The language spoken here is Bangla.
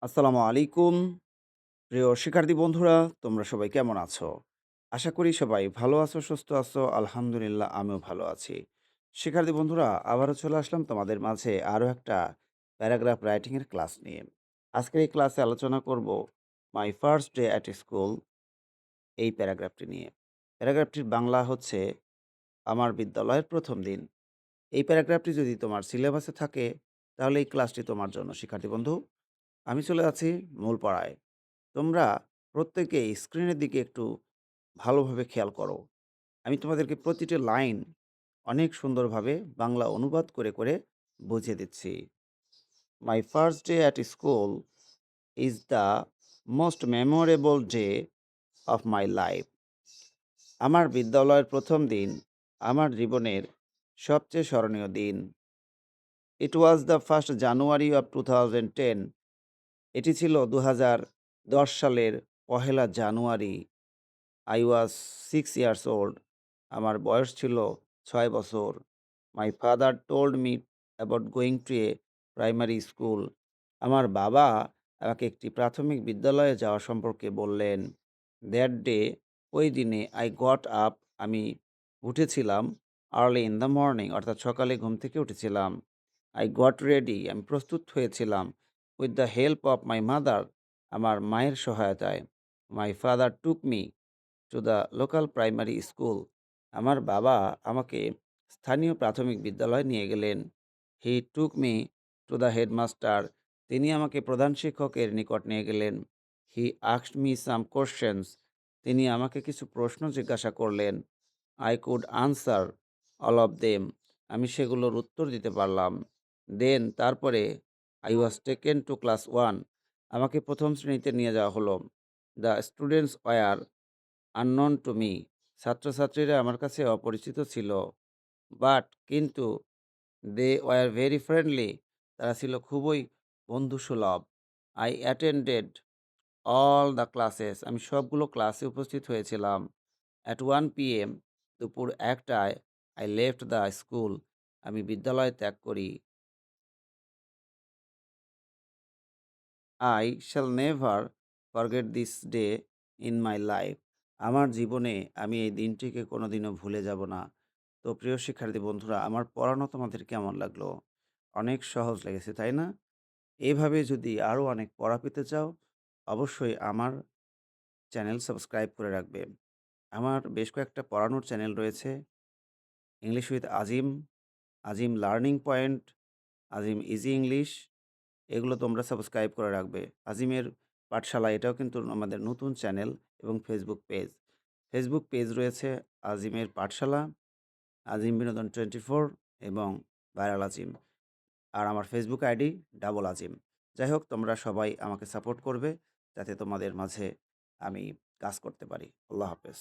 আসসালামু আলাইকুম। প্রিয় শিক্ষার্থী বন্ধুরা, তোমরা সবাই কেমন আছো? আশা করি সবাই ভালো আছো, সুস্থ আছো। আলহামদুলিল্লাহ আমিও ভালো আছি। শিক্ষার্থী বন্ধুরা, আবারও চলে আসলাম তোমাদের মাঝে আরও একটা প্যারাগ্রাফ রাইটিং এর ক্লাস নিয়ে। আজকের এই ক্লাসে আলোচনা করব মাই ফার্স্ট ডে অ্যাট স্কুল এই প্যারাগ্রাফটি নিয়ে। প্যারাগ্রাফটির বাংলা হচ্ছে আমার বিদ্যালয়ের প্রথম দিন। এই প্যারাগ্রাফটি যদি তোমার সিলেবাসে থাকে তাহলে এই ক্লাসটি তোমার জন্য শিক্ষার্থী বন্ধু। আমি চলে যাচ্ছি মূল পড়ায়। তোমরা প্রত্যেকেই স্ক্রিনের দিকে একটু ভালোভাবে খেয়াল করো। আমি তোমাদেরকে প্রতিটি লাইন অনেক সুন্দরভাবে বাংলা অনুবাদ করে বুঝিয়ে দিচ্ছি। My first day at school is the most memorable day of my life. আমার বিদ্যালয়ের প্রথম দিন আমার জীবনের সবচেয়ে স্মরণীয় দিন। It was the first January of 2010। এটি ছিল 2010 সালের পহেলা জানুয়ারি। I was 6 years old. আমার বয়স ছিল 6 বছর। My father told me about going to a primary school. আমার বাবা আমাকে একটি প্রাথমিক বিদ্যালয়ে যাওয়া সম্পর্কে বললেন। That day, ওই দিনে I got up, আমি উঠেছিলাম early in the morning, অর্থাৎ সকালে ঘুম থেকে উঠেছিলাম। I got ready, আমি প্রস্তুত হয়েছিলাম with the help of my mother, আমার মায়ের সহায়তায়। My father took me to the local primary school. আমার বাবা আমাকে স্থানীয় প্রাথমিক বিদ্যালয়ে নিয়ে গেলেন। He took me to the headmaster. তিনি আমাকে প্রধান শিক্ষকের নিকট নিয়ে গেলেন। He asked me some questions. তিনি আমাকে কিছু প্রশ্ন জিজ্ঞাসা করলেন। I could answer all of them. আমি সেগুলোর উত্তর দিতে পারলাম। দেন তারপরে I was taken to class one. আমাকে প্রথম শ্রেণীতে নিয়ে যাওয়া হলো। The students were unknown to me. ছাত্রছাত্রীরা আমার কাছে অপরিচিত ছিল। বাট কিন্তু দে ওয়ার ভেরি ফ্রেন্ডলি। তারা ছিল খুবই বন্ধুসুলভ। I attended all the classes. আমি সবগুলো ক্লাসে উপস্থিত হয়েছিলাম। অ্যাট 1 PM, দুপুর 1টায়, আই লেফট দ্য স্কুল। আমি বিদ্যালয় ত্যাগ করি। I shall never forget this day in my life. আমার জীবনে আমি এই দিনটিকে কোনোদিনও ভুলে যাব না। তো প্রিয় শিক্ষার্থী বন্ধুরা, আমার পড়ানো তোমাদের কেমন লাগলো? অনেক সহজ লেগেছে, তাই না? এভাবে যদি আরও অনেক পড়া পেতে চাও, অবশ্যই আমার চ্যানেল সাবস্ক্রাইব করে রাখবে। আমার বেশ কয়েকটা পড়ানোর চ্যানেল রয়েছে। English with Azim, Azim learning point, Azim easy English. এগুলো তোমরা সাবস্ক্রাইব করে রাখবে। আজিমের পাঠশালা, এটাও কিন্তু আমাদের নতুন চ্যানেল এবং ফেসবুক পেজ। ফেসবুক পেজ রয়েছে আজিমের পাঠশালা, আজিম বিনোদন 24 এবং ভাইরাল আজিম। আর আমার ফেসবুক আইডি ডাবল আজিম। যাই হোক, তোমরা সবাই আমাকে সাপোর্ট করবে যাতে তোমাদের মাঝে আমি কাজ করতে পারি। আল্লাহ হাফেজ।